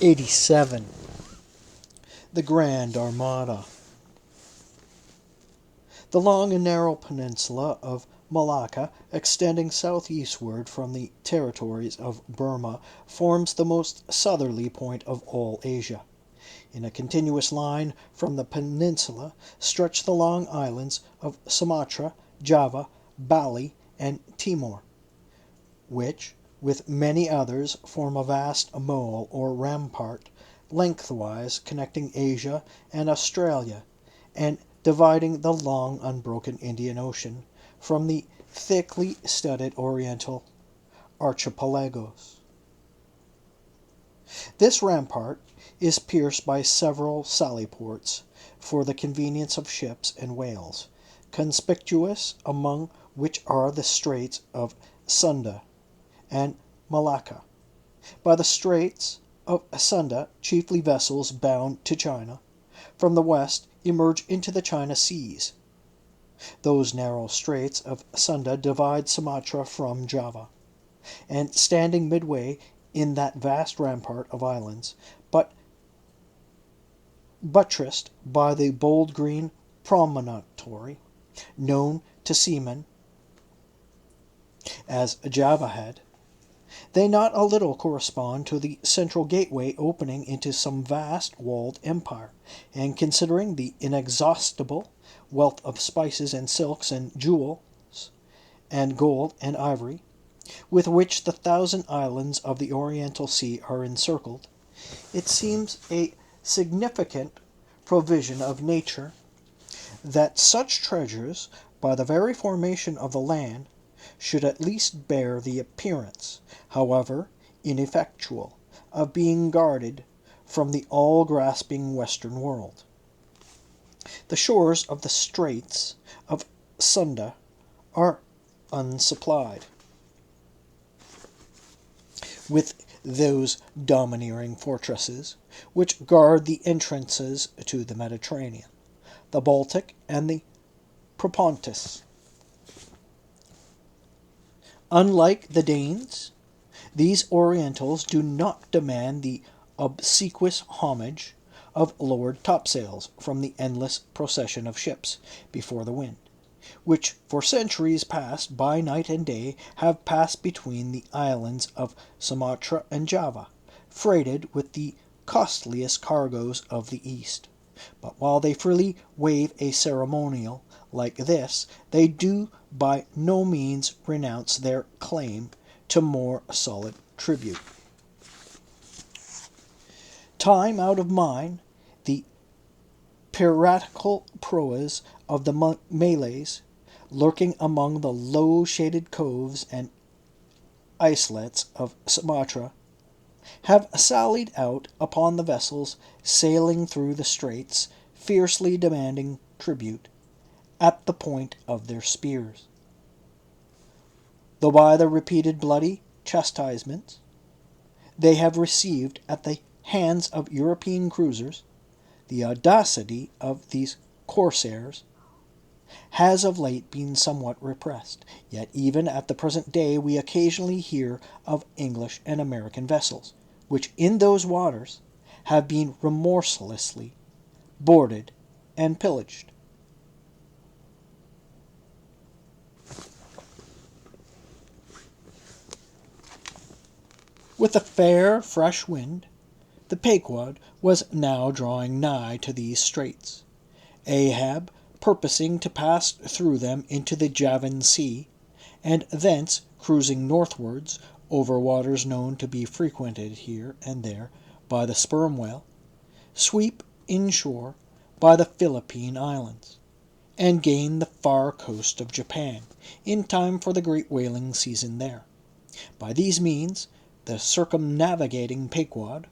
87. The Grand Armada. The long and narrow peninsula of Malacca, extending southeastward from the territories of Burma, forms the most southerly point of all Asia. In a continuous line from the peninsula stretch the long islands of Sumatra, Java, Bali, and Timor, which, with many others, form a vast mole or rampart, lengthwise connecting Asia and Australia, and dividing the long unbroken Indian Ocean from the thickly studded Oriental archipelagos. This rampart is pierced by several sally ports for the convenience of ships and whales, conspicuous among which are the Straits of Sunda and Malacca. By the Straits of Sunda, chiefly vessels bound to China, from the west emerge into the China seas. Those narrow straits of Sunda divide Sumatra from Java, and standing midway in that vast rampart of islands, but buttressed by the bold green promontory, known to seamen as Java Head, they not a little correspond to the central gateway opening into some vast walled empire, and considering the inexhaustible wealth of spices and silks and jewels and gold and ivory, with which the 1,000 islands of the Oriental Sea are encircled, it seems a significant provision of nature that such treasures, by the very formation of the land, should at least bear the appearance, however ineffectual, of being guarded from the all-grasping Western world. The shores of the Straits of Sunda are unsupplied with those domineering fortresses which guard the entrances to the Mediterranean, the Baltic, and the Propontis. Unlike the Danes, these Orientals do not demand the obsequious homage of lowered topsails from the endless procession of ships before the wind, which for centuries past, by night and day, have passed between the islands of Sumatra and Java, freighted with the costliest cargoes of the East. But while they freely waive a ceremonial like this, they do by no means renounce their claim to more solid tribute. Time out of mind, the piratical proas of the Malays, lurking among the low-shaded coves and islets of Sumatra, have sallied out upon the vessels sailing through the straits, fiercely demanding tribute at the point of their spears. Though by the repeated bloody chastisements they have received at the hands of European cruisers, the audacity of these corsairs has of late been somewhat repressed, yet even at the present day we occasionally hear of English and American vessels, which in those waters have been remorselessly boarded and pillaged. With a fair, fresh wind, the Pequod was now drawing nigh to these straits, Ahab purposing to pass through them into the Javan Sea, and thence cruising northwards over waters known to be frequented here and there by the sperm whale, sweep inshore by the Philippine Islands, and gain the far coast of Japan in time for the great whaling season there. By these means, the circumnavigating Pequod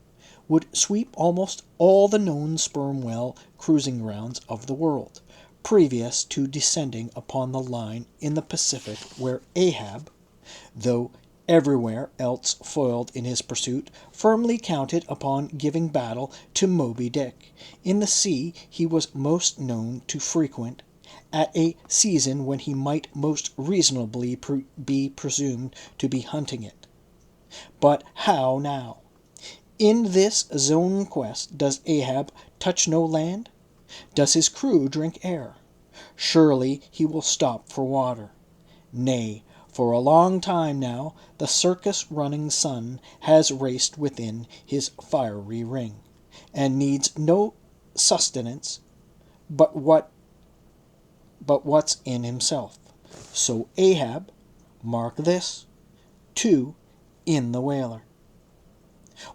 would sweep almost all the known sperm whale cruising grounds of the world, previous to descending upon the line in the Pacific where Ahab, though everywhere else foiled in his pursuit, firmly counted upon giving battle to Moby Dick, in the sea he was most known to frequent at a season when he might most reasonably be presumed to be hunting it. But how now? In this zone quest does Ahab touch no land? Does his crew drink air? Surely he will stop for water. Nay, for a long time now the circus-running sun has raced within his fiery ring, and needs no sustenance but what's in himself. So Ahab, mark this, too, in the whaler.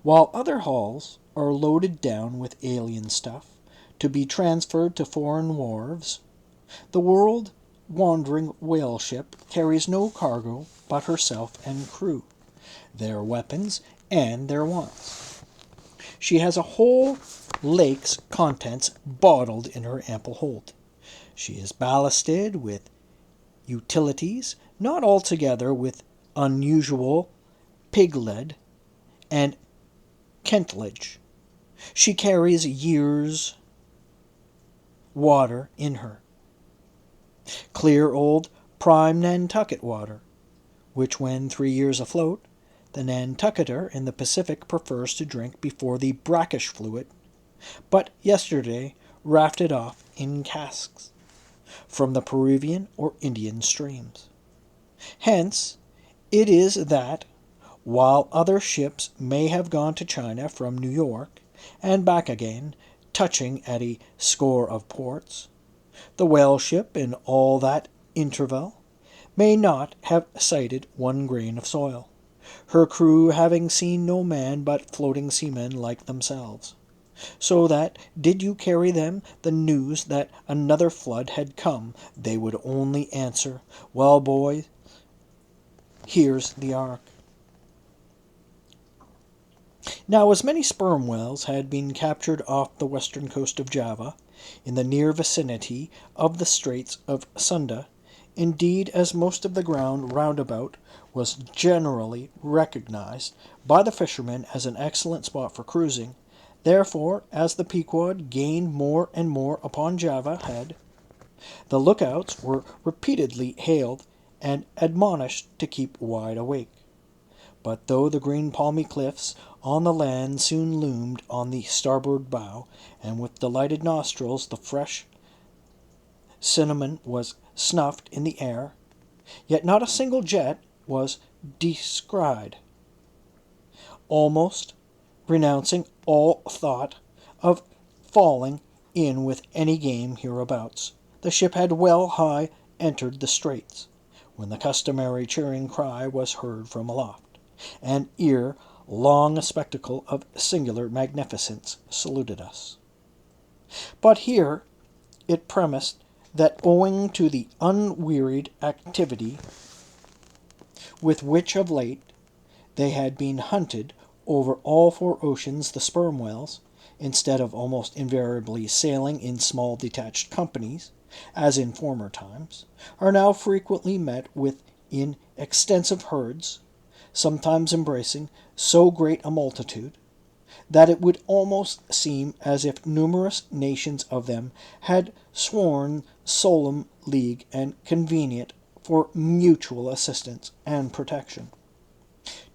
While other hulls are loaded down with alien stuff, to be transferred to foreign wharves, the world-wandering whale ship carries no cargo but herself and crew, their weapons, and their wants. She has a whole lake's contents bottled in her ample hold. She is ballasted with utilities, not altogether with unusual pig-lead and Kentlage. She carries years' water in her. Clear old prime Nantucket water, which when 3 years afloat, the Nantucketer in the Pacific prefers to drink before the brackish fluid, but yesterday rafted off in casks from the Peruvian or Indian streams. Hence it is that, while other ships may have gone to China from New York and back again, touching at a score of ports, the whale ship in all that interval may not have sighted one grain of soil, her crew having seen no man but floating seamen like themselves. So that, did you carry them the news that another flood had come, they would only answer, "Well, boys, here's the ark." Now, as many sperm whales had been captured off the western coast of Java, in the near vicinity of the Straits of Sunda, indeed as most of the ground round about was generally recognized by the fishermen as an excellent spot for cruising, therefore, as the Pequod gained more and more upon Java Head, the lookouts were repeatedly hailed and admonished to keep wide awake. But though the green palmy cliffs on the land soon loomed on the starboard bow, and with delighted nostrils the fresh cinnamon was snuffed in the air, yet not a single jet was descried. Almost renouncing all thought of falling in with any game hereabouts, the ship had well high entered the straits, when the customary cheering cry was heard from aloft, and ere long a spectacle of singular magnificence saluted us. But here it premised that owing to the unwearied activity with which of late they had been hunted over all 4 oceans, the sperm whales, instead of almost invariably sailing in small detached companies, as in former times, are now frequently met with in extensive herds, sometimes embracing so great a multitude, that it would almost seem as if numerous nations of them had sworn solemn league and convenient for mutual assistance and protection.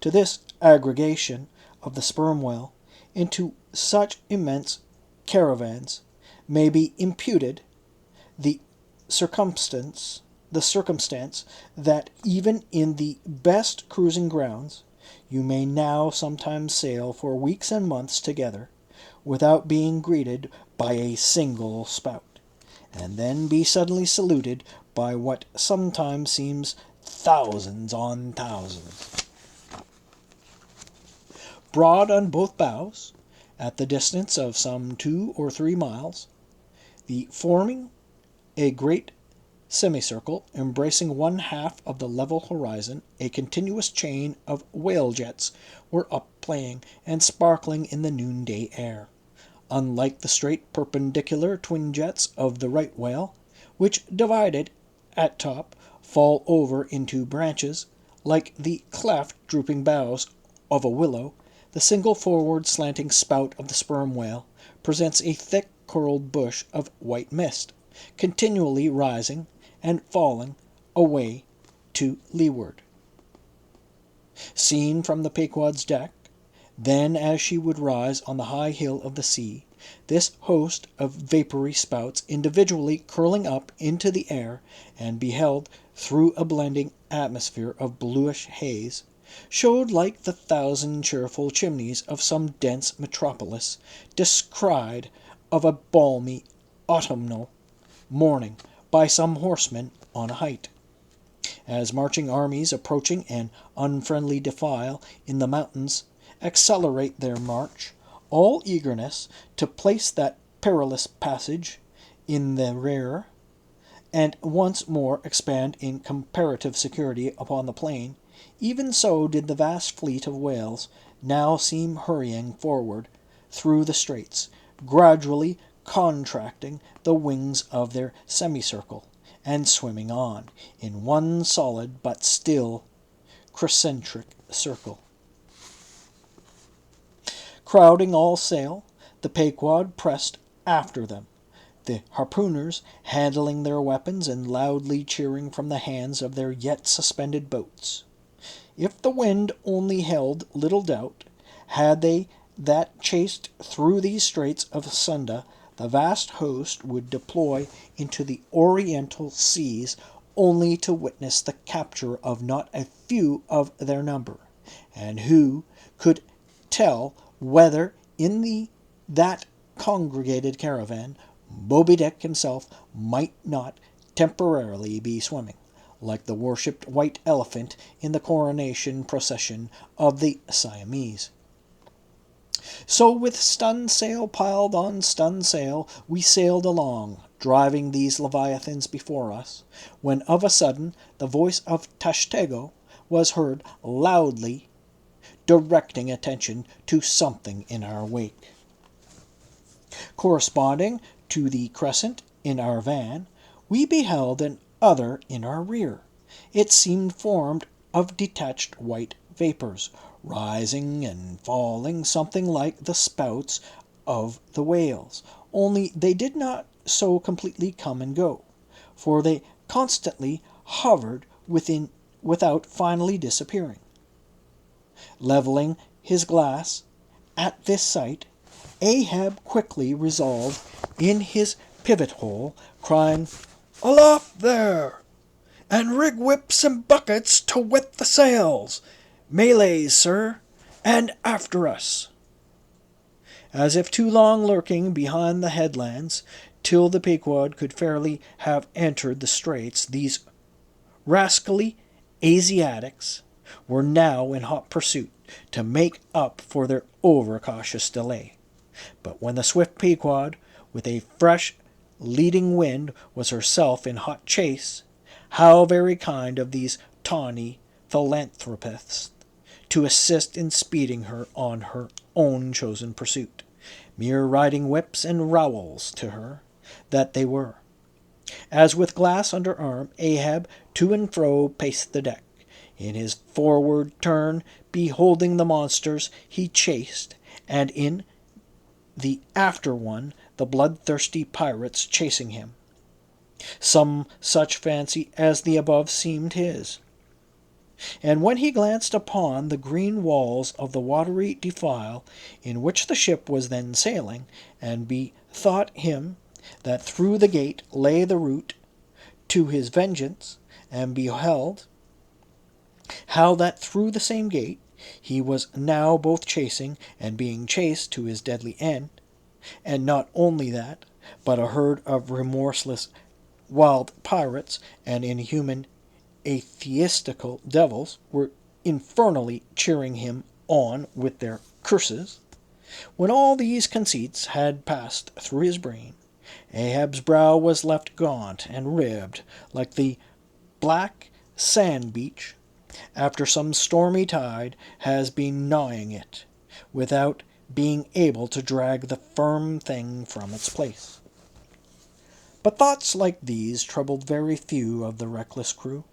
To this aggregation of the sperm whale into such immense caravans may be imputed the circumstance that even in the best cruising grounds you may now sometimes sail for weeks and months together without being greeted by a single spout, and then be suddenly saluted by what sometimes seems thousands on thousands. Broad on both bows, at the distance of some 2 or 3 miles, the forming a great semicircle embracing one half of the level horizon, a continuous chain of whale jets were up playing and sparkling in the noonday air, unlike the straight perpendicular twin jets of the right whale, which, divided at top, fall over into branches. Like the cleft drooping boughs of a willow, the single forward slanting spout of the sperm whale presents a thick curled bush of white mist, continually rising and falling away to leeward. Seen from the Pequod's deck, Then, as she would rise on the high hill of the sea, this host of vapory spouts individually curling up into the air and beheld through a blending atmosphere of bluish haze, showed like the thousand cheerful chimneys of some dense metropolis descried of a balmy autumnal morning by some horseman on a height. As marching armies approaching an unfriendly defile in the mountains accelerate their march, all eagerness to place that perilous passage in the rear, and once more expand in comparative security upon the plain, even so did the vast fleet of whales now seem hurrying forward through the straits, gradually contracting the wings of their semicircle, and swimming on, in one solid but still concentric circle. Crowding all sail, the Pequod pressed after them, the harpooners handling their weapons and loudly cheering from the hands of their yet suspended boats. If the wind only held, little doubt had they that chased through these straits of Sunda, the vast host would deploy into the oriental seas only to witness the capture of not a few of their number, and who could tell whether in that congregated caravan Moby Dick himself might not temporarily be swimming, like the worshipped white elephant in the coronation procession of the Siamese. So with stun sail piled on stun sail, we sailed along, driving these leviathans before us, when of a sudden the voice of Tashtego was heard loudly directing attention to something in our wake. Corresponding to the crescent in our van, we beheld an other in our rear. It seemed formed of detached white vapors, rising and falling something like the spouts of the whales, only they did not so completely come and go, for they constantly hovered without finally disappearing. Leveling his glass at this sight, Ahab quickly resolved in his pivot-hole, crying, "Aloft there! And rig whips and buckets to wet the sails! Malays, sir, and after us!" As if too long lurking behind the headlands, till the Pequod could fairly have entered the straits, these rascally Asiatics were now in hot pursuit to make up for their overcautious delay. But when the swift Pequod, with a fresh leading wind, was herself in hot chase, how very kind of these tawny philanthropists to assist in speeding her on her own chosen pursuit, mere riding whips and rowels to her that they were. As with glass under arm, Ahab to and fro paced the deck. In his forward turn, beholding the monsters he chased, and in the after one the bloodthirsty pirates chasing him. Some such fancy as the above seemed his. And when he glanced upon the green walls of the watery defile in which the ship was then sailing, and bethought him that through the gate lay the route to his vengeance, and beheld how that through the same gate he was now both chasing and being chased to his deadly end, and not only that, but a herd of remorseless wild pirates and inhuman atheistical devils were infernally cheering him on with their curses. When all these conceits had passed through his brain, Ahab's brow was left gaunt and ribbed like the black sand beach after some stormy tide has been gnawing it, without being able to drag the firm thing from its place. But thoughts like these troubled very few of the reckless crew,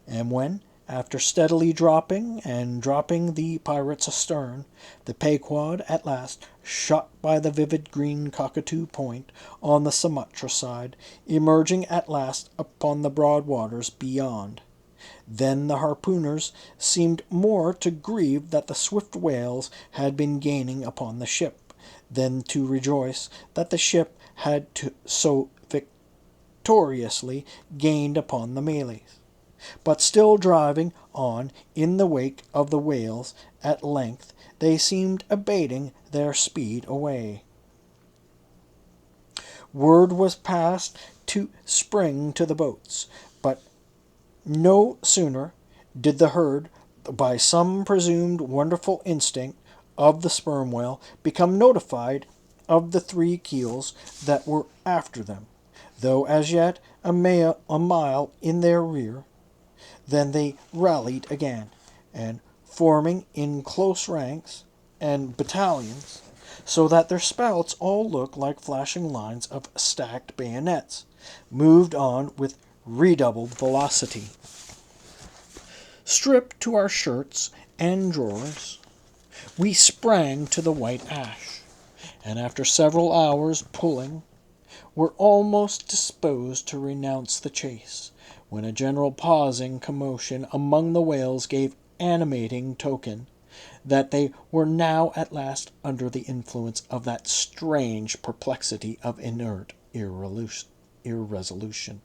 and when, after steadily dropping the pirates astern, the Pequod at last, shot by the vivid green Cockatoo Point on the Sumatra side, emerging at last upon the broad waters beyond, Then the harpooners seemed more to grieve that the swift whales had been gaining upon the ship, than to rejoice that the ship had so victoriously gained upon the Malays. But still driving on in the wake of the whales, at length they seemed abating their speed away. Word was passed to spring to the boats, but no sooner did the herd, by some presumed wonderful instinct of the sperm whale, become notified of the three keels that were after them, though as yet a mile in their rear, than they rallied again, and forming in close ranks and battalions, so that their spouts all looked like flashing lines of stacked bayonets, moved on with redoubled velocity. Stripped to our shirts and drawers, we sprang to the white ash, and after several hours' pulling, were almost disposed to renounce the chase, when a general pausing commotion among the whales gave animating token that they were now at last under the influence of that strange perplexity of inert irresolution,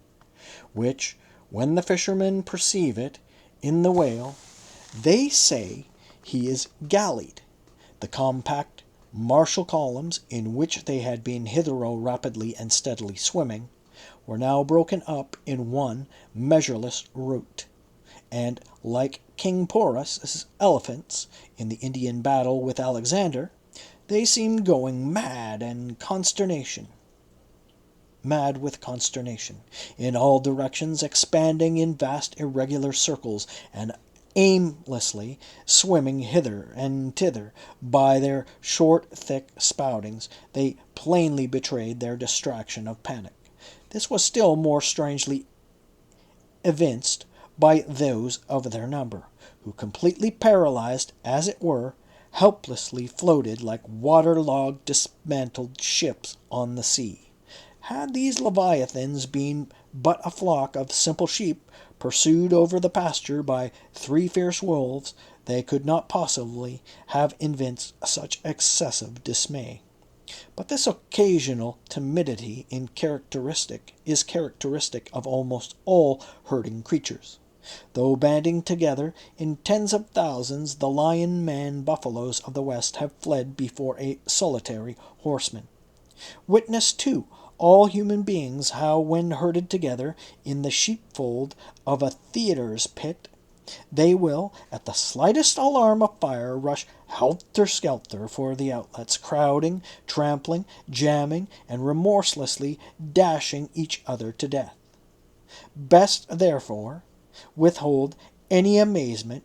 which, when the fishermen perceive it in the whale, they say he is gallied. The compact, martial columns, in which they had been hitherto rapidly and steadily swimming, were now broken up in one measureless rout, and, like King Porus' elephants in the Indian battle with Alexander, they seemed going mad with consternation, in all directions, expanding in vast irregular circles, and aimlessly swimming hither and thither. By their short, thick spoutings, they plainly betrayed their distraction of panic. This was still more strangely evinced by those of their number, who, completely paralyzed, as it were, helplessly floated like water-logged, dismantled ships on the sea. Had these leviathans been but a flock of simple sheep, pursued over the pasture by three fierce wolves, they could not possibly have evinced such excessive dismay. But this occasional timidity is characteristic of almost all herding creatures. Though banding together in tens of thousands, the lion-man buffaloes of the West have fled before a solitary horseman. Witness, too, all human beings, how, when herded together in the sheepfold of a theatre's pit, they will, at the slightest alarm of fire, rush helter-skelter for the outlets, crowding, trampling, jamming, and remorselessly dashing each other to death. Best, therefore, withhold any amazement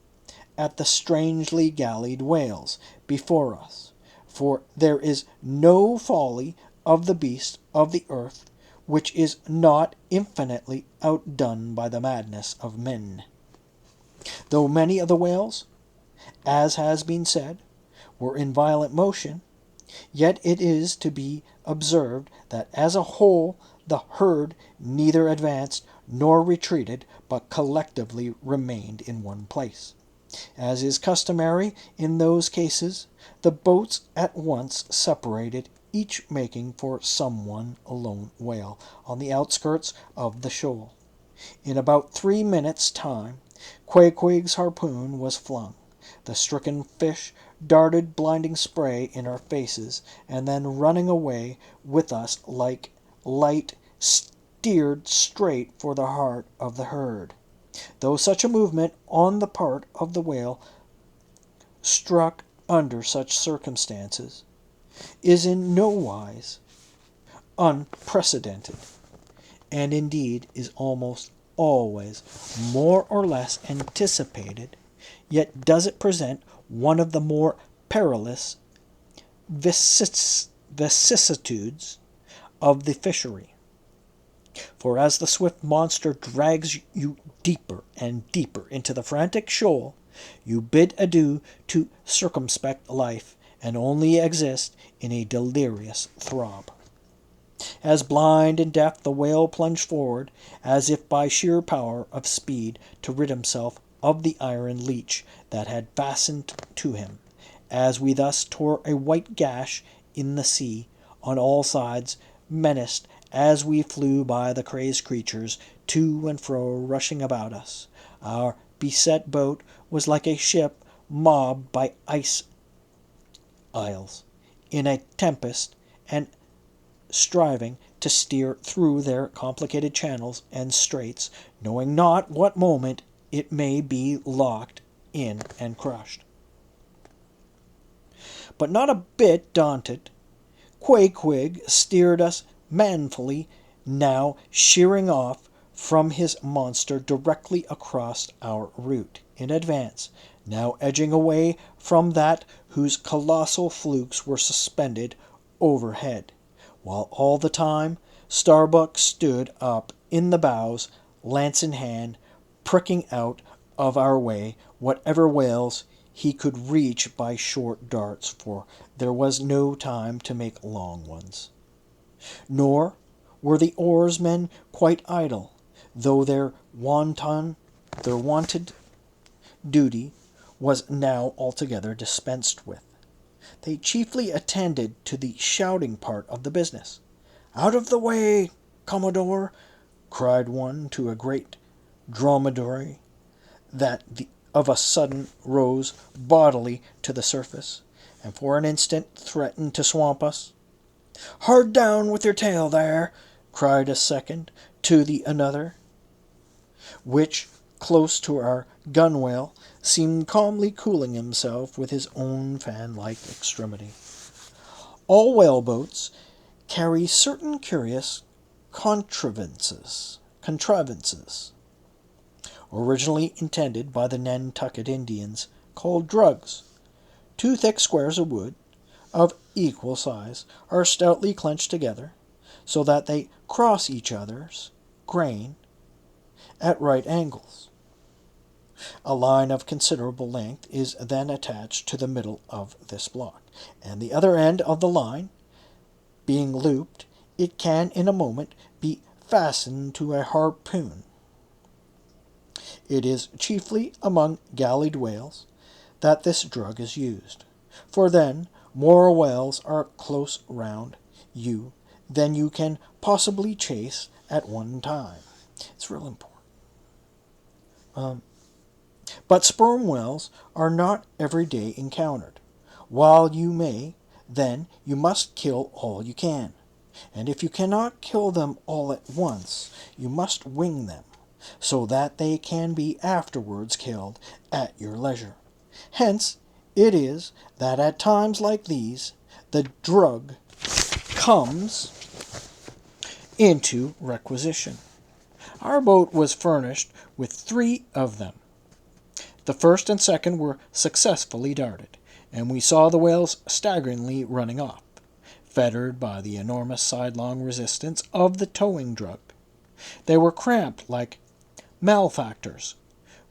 at the strangely gallied whales before us, for there is no folly of the beast of the earth which is not infinitely outdone by the madness of men. Though many of the whales, as has been said, were in violent motion, yet it is to be observed that as a whole the herd neither advanced nor retreated, but collectively remained in one place. As is customary in those cases, the boats at once separated, each making for some one lone whale on the outskirts of the shoal. In about 3 minutes' time, Queequeg's harpoon was flung. The stricken fish darted blinding spray in our faces, and then, running away with us like light, steered straight for the heart of the herd. Though such a movement on the part of the whale, struck under such circumstances, is in no wise unprecedented, and indeed is almost always more or less anticipated, yet does it present one of the more perilous vicissitudes of the fishery. For as the swift monster drags you deeper and deeper into the frantic shoal, you bid adieu to circumspect life, and only exist in a delirious throb. As blind and deaf the whale plunged forward, as if by sheer power of speed to rid himself of the iron leech that had fastened to him. As we thus tore a white gash in the sea, on all sides, menaced as we flew by the crazed creatures, to and fro rushing about us. Our beset boat was like a ship mobbed by ice isles in a tempest, and striving to steer through their complicated channels and straits, knowing not what moment it may be locked in and crushed. But not a bit daunted, Queequeg steered us manfully, now sheering off from his monster directly across our route in advance, now edging away from that whose colossal flukes were suspended overhead, while all the time Starbuck stood up in the bows, lance in hand, pricking out of our way whatever whales he could reach by short darts, for there was no time to make long ones. Nor were the oarsmen quite idle, though their wonted duty was now altogether dispensed with. They chiefly attended to the shouting part of the business. "Out of the way, Commodore!" cried one to a great dromedary that of a sudden rose bodily to the surface, and for an instant threatened to swamp us. "Hard down with your tail there!" cried a second to the another, which, close to our gunwale, seemed calmly cooling himself with his own fan-like extremity. All whale-boats carry certain curious contrivances, originally intended by the Nantucket Indians, called drugs. Two thick squares of wood, of equal size, are stoutly clenched together, so that they cross each other's grain at right angles. A line of considerable length is then attached to the middle of this block, and the other end of the line being looped, it can in a moment be fastened to a harpoon. It is chiefly among gallied whales that this drug is used, for then more whales are close round you than you can possibly chase at one time. It's real important. But sperm whales are not every day encountered. While you may, then you must kill all you can. And if you cannot kill them all at once, you must wing them, so that they can be afterwards killed at your leisure. Hence it is that at times like these, the drug comes into requisition. Our boat was furnished with 3 of them. The first and second were successfully darted, and we saw the whales staggeringly running off, fettered by the enormous sidelong resistance of the towing drug. They were cramped like malefactors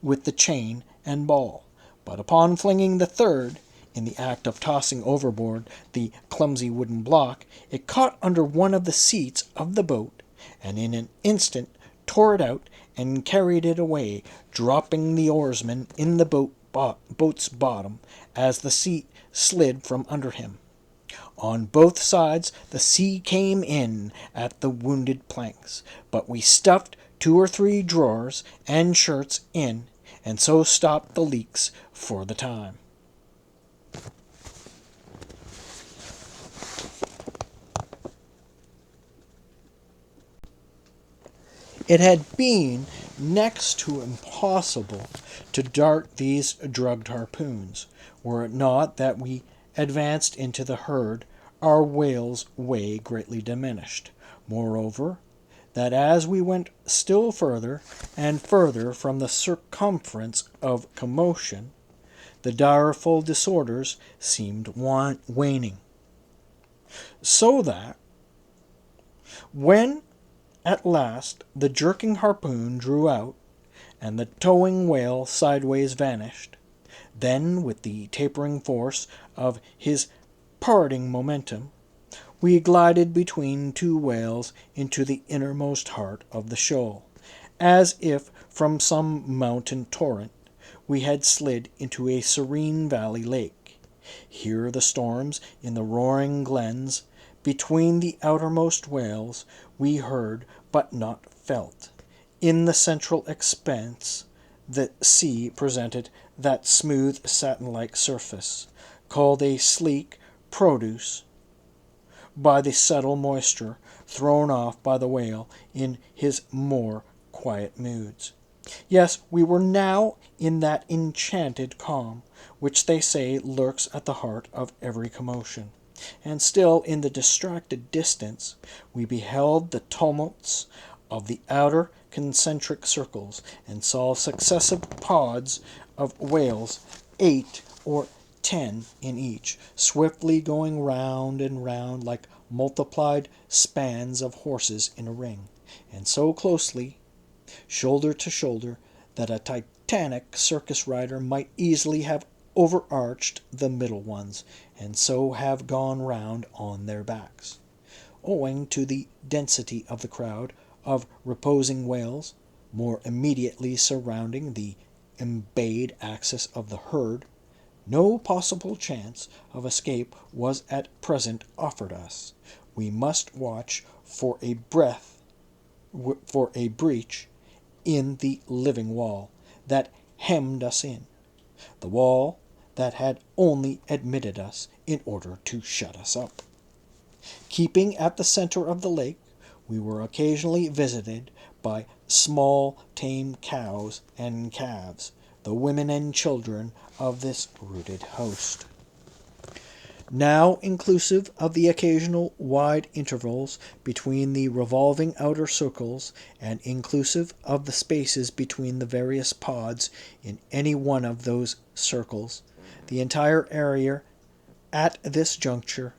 with the chain and ball, but upon flinging the third, in the act of tossing overboard the clumsy wooden block, it caught under one of the seats of the boat, and in an instant tore it out and carried it away, dropping the oarsman in the boat's bottom as the seat slid from under him. On both sides the sea came in at the wounded planks, but we stuffed 2 or 3 drawers and shirts in, and so stopped the leaks for the time. It had been next to impossible to dart these drugged harpoons, were it not that we advanced into the herd, our whale's way greatly diminished. Moreover, that as we went still further and further from the circumference of commotion, the direful disorders seemed waning. So that, when at last the jerking harpoon drew out, and the towing whale sideways vanished, then with the tapering force of his parting momentum, We glided between two whales into the innermost heart of the shoal, as if from some mountain torrent we had slid into a serene valley lake. Here the storms in the roaring glens between the outermost whales we heard but not felt. In the central expanse the sea presented that smooth satin-like surface, called a sleek produce by the subtle moisture thrown off by the whale in his more quiet moods. Yes, we were now in that enchanted calm which they say lurks at the heart of every commotion. And still in the distracted distance we beheld the tumults of the outer concentric circles, and saw successive pods of whales, 8 or 10 in each, swiftly going round and round like multiplied spans of horses in a ring, and so closely, shoulder to shoulder, that a titanic circus rider might easily have overarched the middle ones, and so have gone round on their backs. Owing to the density of the crowd of reposing whales, more immediately surrounding the embayed axis of the herd, no possible chance of escape was at present offered us. We must watch for a breach in the living wall that hemmed us in, the wall that had only admitted us in order to shut us up. Keeping at the center of the lake, we were occasionally visited by small tame cows and calves, the women and children of this rooted host. Now inclusive of the occasional wide intervals between the revolving outer circles, and inclusive of the spaces between the various pods in any one of those circles, the entire area at this juncture,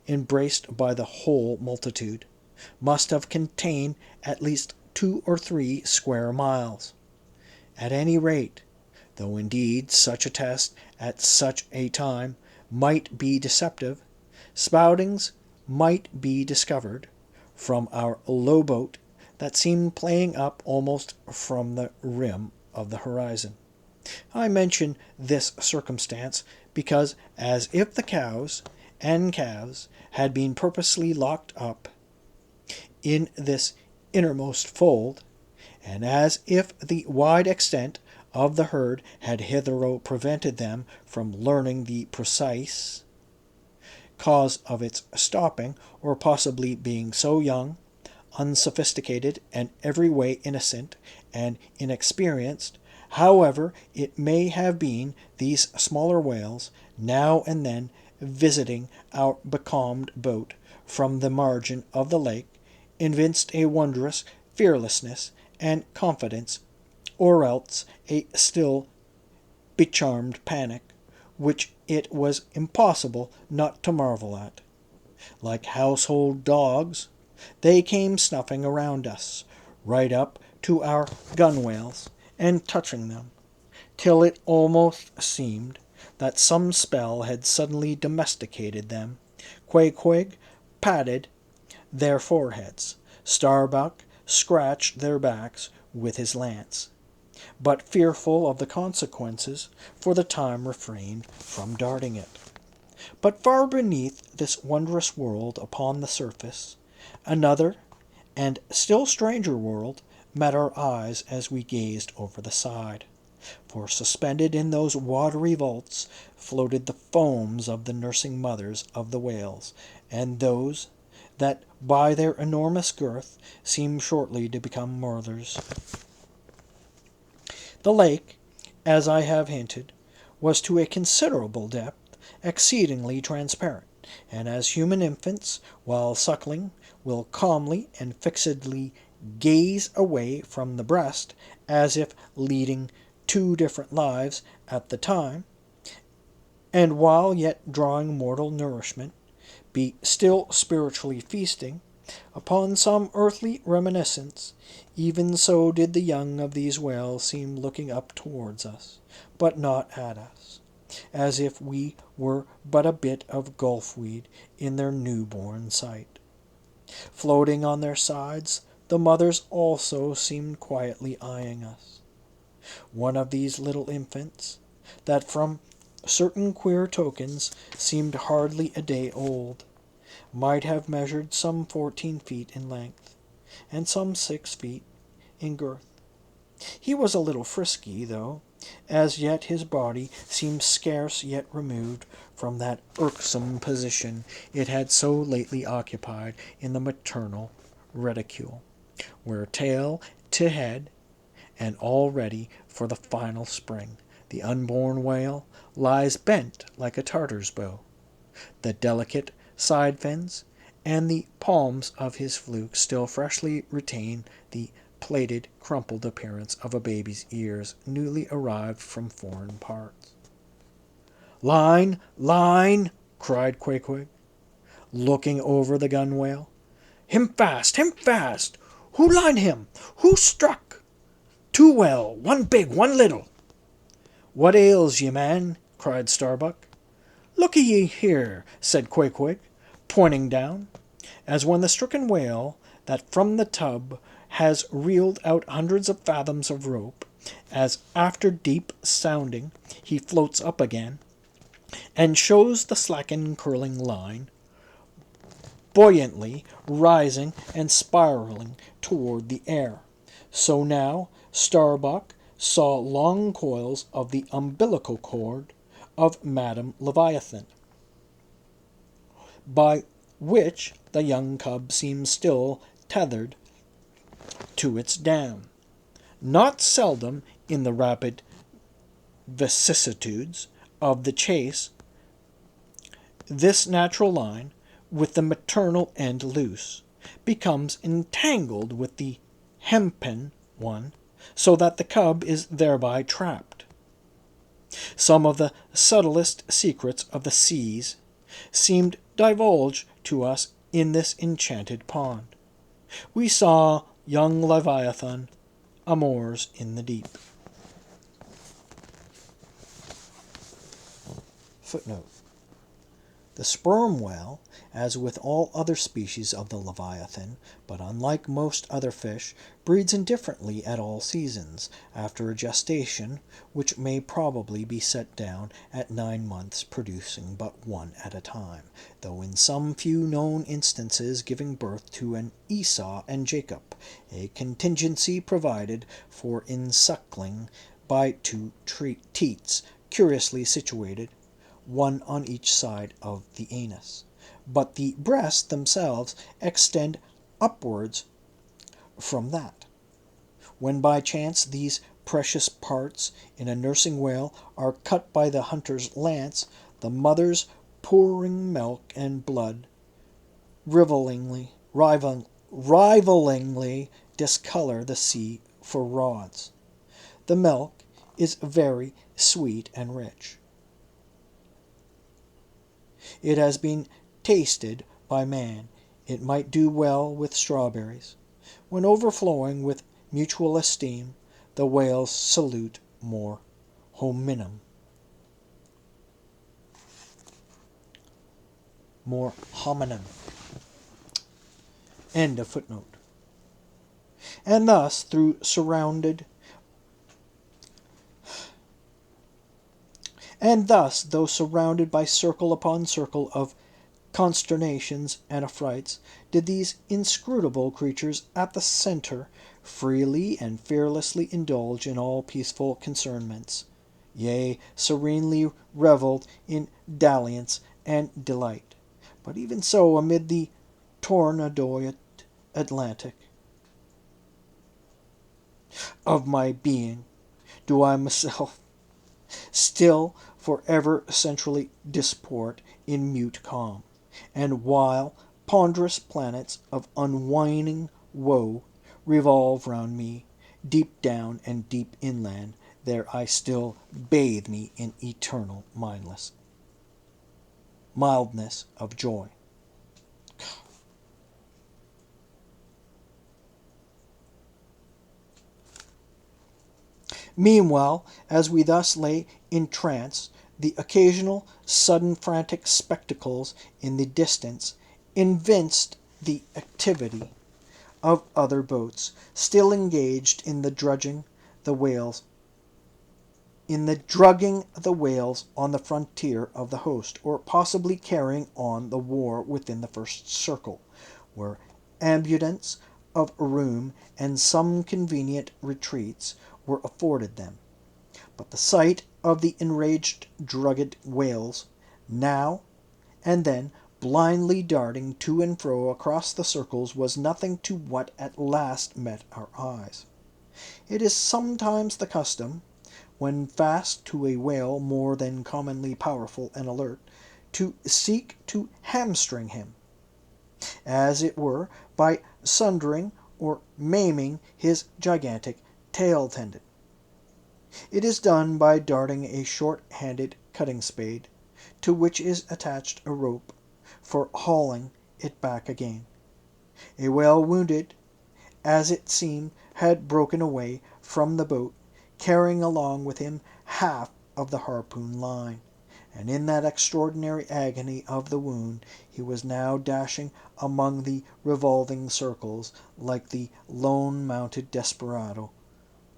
embraced by the whole multitude, must have contained at least 2 or 3 square miles. At any rate, though indeed such a test at such a time might be deceptive, spoutings might be discovered from our low boat that seemed playing up almost from the rim of the horizon. I mention this circumstance because, as if the cows and calves had been purposely locked up in this innermost fold, and as if the wide extent of the herd had hitherto prevented them from learning the precise cause of its stopping, or possibly being so young, unsophisticated, and every way innocent and inexperienced, however it may have been, these smaller whales, now and then visiting our becalmed boat from the margin of the lake, evinced a wondrous fearlessness and confidence, or else a still becharmed panic, which it was impossible not to marvel at. Like household dogs, they came snuffing around us, right up to our gunwales, and touching them, till it almost seemed that some spell had suddenly domesticated them. Queequeg patted their foreheads. Starbuck scratched their backs with his lance, but fearful of the consequences, for the time refrained from darting it. But far beneath this wondrous world upon the surface, another and still stranger world met our eyes as we gazed over the side. For suspended in those watery vaults floated the foams of the nursing mothers of the whales, and those that by their enormous girth seemed shortly to become mothers. The lake, as I have hinted, was to a considerable depth exceedingly transparent, and as human infants, while suckling, will calmly and fixedly gaze away from the breast, as if leading 2 different lives at the time, and while yet drawing mortal nourishment, be still spiritually feasting upon some earthly reminiscence, even so did the young of these whales seem looking up towards us, but not at us. as if we were but a bit of gulfweed in their newborn sight. Floating on their sides, the mothers also seemed quietly eyeing us. One of these little infants, that from certain queer tokens seemed hardly a day old, might have measured some 14 feet in length, and some 6 feet in girth. He was a little frisky, though. As yet his body seemed scarce yet removed from that irksome position it had so lately occupied in the maternal reticule, where tail to head, and all ready for the final spring, the unborn whale lies bent like a Tartar's bow. The delicate side fins and the palms of his fluke still freshly retain the plaited, crumpled appearance of a baby's ears newly arrived from foreign parts. "Line! Line!" cried Queequeg, looking over the gunwale. "Him fast! Him fast! Who line him? Who struck? Two well, one big, one little." "What ails ye, man?" cried Starbuck. "Look'ee ye here," said Queequeg, pointing down, as when the stricken whale that from the tub has reeled out hundreds of fathoms of rope, as after deep sounding he floats up again, and shows the slackened curling line, buoyantly rising and spiraling toward the air. So now Starbuck saw long coils of the umbilical cord of Madame Leviathan, by which the young cub seemed still tethered to its dam. Not seldom in the rapid vicissitudes of the chase, this natural line, with the maternal end loose, becomes entangled with the hempen one, so that the cub is thereby trapped. Some of the subtlest secrets of the seas seemed divulged to us in this enchanted pond. We saw young Leviathan, amours in the deep. Footnote: the sperm whale, as with all other species of the Leviathan, but unlike most other fish, breeds indifferently at all seasons, after a gestation which may probably be set down at 9 months, producing but one at a time, though in some few known instances giving birth to an Esau and Jacob, a contingency provided for in suckling by two teats curiously situated, one on each side of the anus. But the breasts themselves extend upwards from that. When by chance these precious parts in a nursing whale are cut by the hunter's lance, the mother's pouring milk and blood rivalingly discolor the sea for rods. The milk is very sweet and rich. It has been tasted by man. It might do well with strawberries. When overflowing with mutual esteem, the whales salute more hominum. End of footnote. And thus, though surrounded by circle upon circle of consternations and affrights, did these inscrutable creatures at the centre freely and fearlessly indulge in all peaceful concernments, yea, serenely revelled in dalliance and delight. But even so, amid the tornadoed Atlantic of my being, do I myself still forever centrally disport in mute calm, and while ponderous planets of unwinning woe revolve round me, deep down and deep inland, there I still bathe me in eternal mildness of joy. Meanwhile, as we thus lay entranced, The occasional sudden frantic spectacles in the distance evinced the activity of other boats still engaged in drugging the whales on the frontier of the host, or possibly carrying on the war within the first circle, where abundance of room and some convenient retreats were afforded them. But the sight of the enraged drugged whales, now and then blindly darting to and fro across the circles, was nothing to what at last met our eyes. It is sometimes the custom, when fast to a whale more than commonly powerful and alert, to seek to hamstring him, as it were, by sundering or maiming his gigantic tail tendon. It is done by darting a short-handed cutting spade, to which is attached a rope for hauling it back again. A whale wounded, as it seemed, had broken away from the boat, carrying along with him half of the harpoon line, and in that extraordinary agony of the wound he was now dashing among the revolving circles like the lone mounted desperado,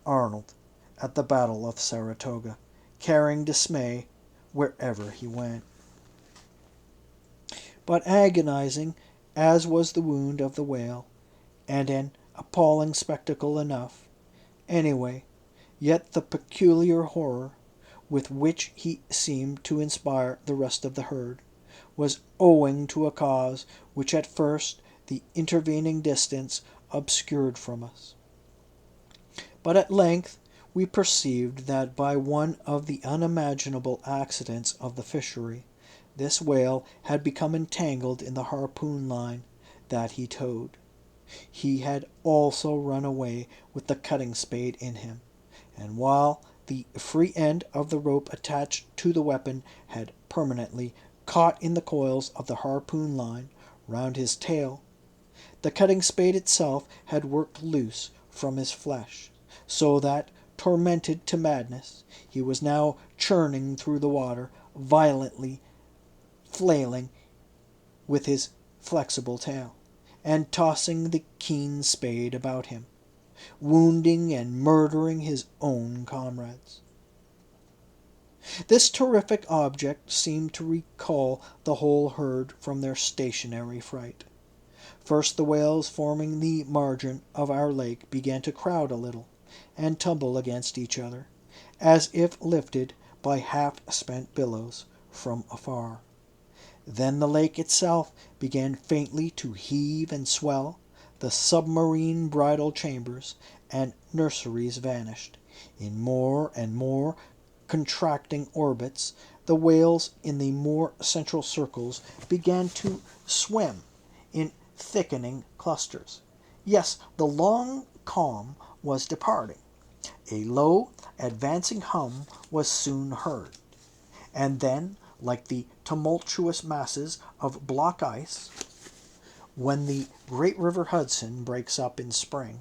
Arnold, at the battle of Saratoga, carrying dismay wherever he went. But agonizing as was the wound of the whale, and an appalling spectacle enough, anyway, yet the peculiar horror with which he seemed to inspire the rest of the herd was owing to a cause which at first the intervening distance obscured from us. But at length we perceived that by one of the unimaginable accidents of the fishery, this whale had become entangled in the harpoon line that he towed. He had also run away with the cutting spade in him, and while the free end of the rope attached to the weapon had permanently caught in the coils of the harpoon line round his tail, the cutting spade itself had worked loose from his flesh, so that, tormented to madness, he was now churning through the water, violently flailing with his flexible tail, and tossing the keen spade about him, wounding and murdering his own comrades. This terrific object seemed to recall the whole herd from their stationary fright. First the whales forming the margin of our lake began to crowd a little, and tumble against each other, as if lifted by half-spent billows from afar. Then the lake itself began faintly to heave and swell, the submarine bridal chambers and nurseries vanished. In more and more contracting orbits, the whales in the more central circles began to swim in thickening clusters. Yes, the long calm was departing. A low, advancing hum was soon heard, and then, like the tumultuous masses of block ice when the great river Hudson breaks up in spring,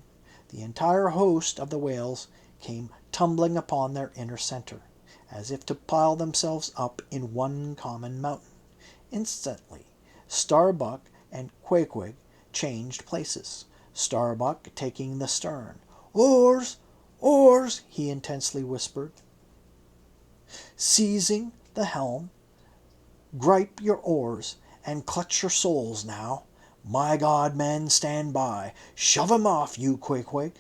the entire host of the whales came tumbling upon their inner center, as if to pile themselves up in one common mountain. Instantly, Starbuck and Queequeg changed places, Starbuck taking the stern. "Oars! Oars!" he intensely whispered. Seizing the helm, "gripe your oars, and clutch your souls now. My God, men, stand by. Shove him off, you Queequeg.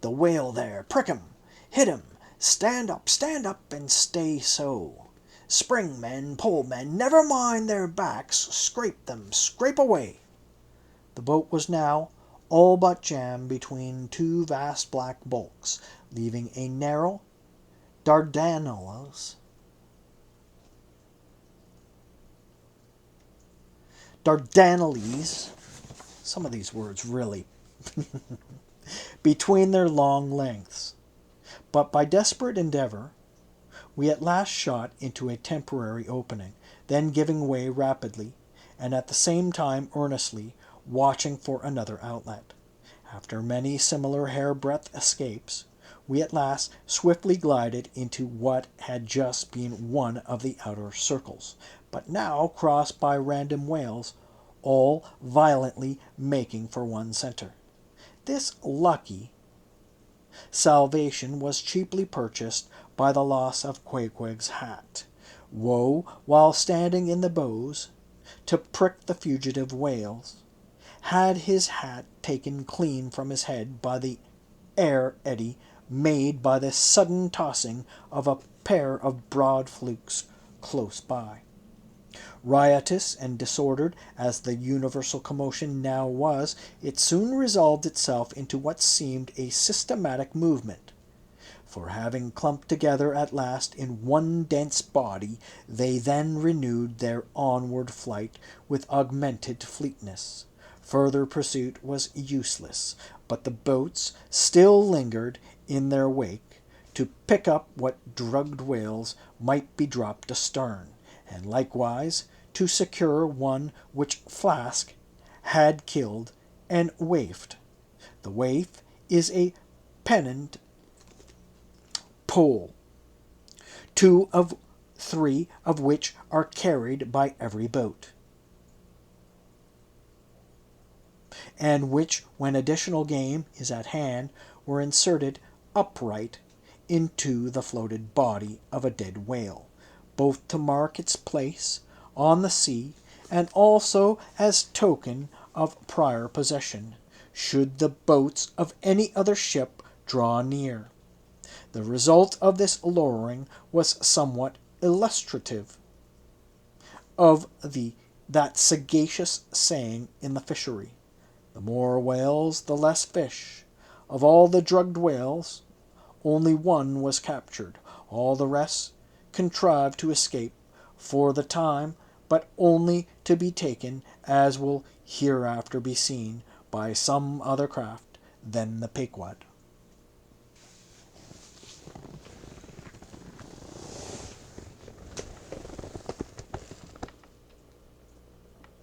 The whale there, prick him, hit him. Stand up, and stay so. Spring, men, pull, men, never mind their backs. Scrape them, scrape away." The boat was now all but jammed between two vast black bulks, leaving a narrow Dardanelles some of these words really, between their long lengths. But by desperate endeavor, we at last shot into a temporary opening, then giving way rapidly, and at the same time earnestly watching for another outlet. After many similar hairbreadth escapes, we at last swiftly glided into what had just been one of the outer circles, but now crossed by random whales, all violently making for one center. This lucky salvation was cheaply purchased by the loss of Queequeg's hat. Woe, while standing in the bows to prick the fugitive whales, had his hat taken clean from his head by the air eddy made by the sudden tossing of a pair of broad flukes close by. Riotous and disordered as the universal commotion now was, it soon resolved itself into what seemed a systematic movement. For having clumped together at last in one dense body, they then renewed their onward flight with augmented fleetness. Further pursuit was useless, but the boats still lingered in their wake to pick up what drugged whales might be dropped astern, and likewise to secure one which Flask had killed and waifed. The waif is a pennant pole, 2 of 3 of which are carried by every boat, and which, when additional game is at hand, were inserted upright into the floated body of a dead whale, both to mark its place on the sea and also as token of prior possession, should the boats of any other ship draw near. The result of this lowering was somewhat illustrative of that sagacious saying in the fishery, the more whales, the less fish. Of all the drugged whales, only one was captured. All the rest contrived to escape for the time, but only to be taken, as will hereafter be seen, by some other craft than the Pequod.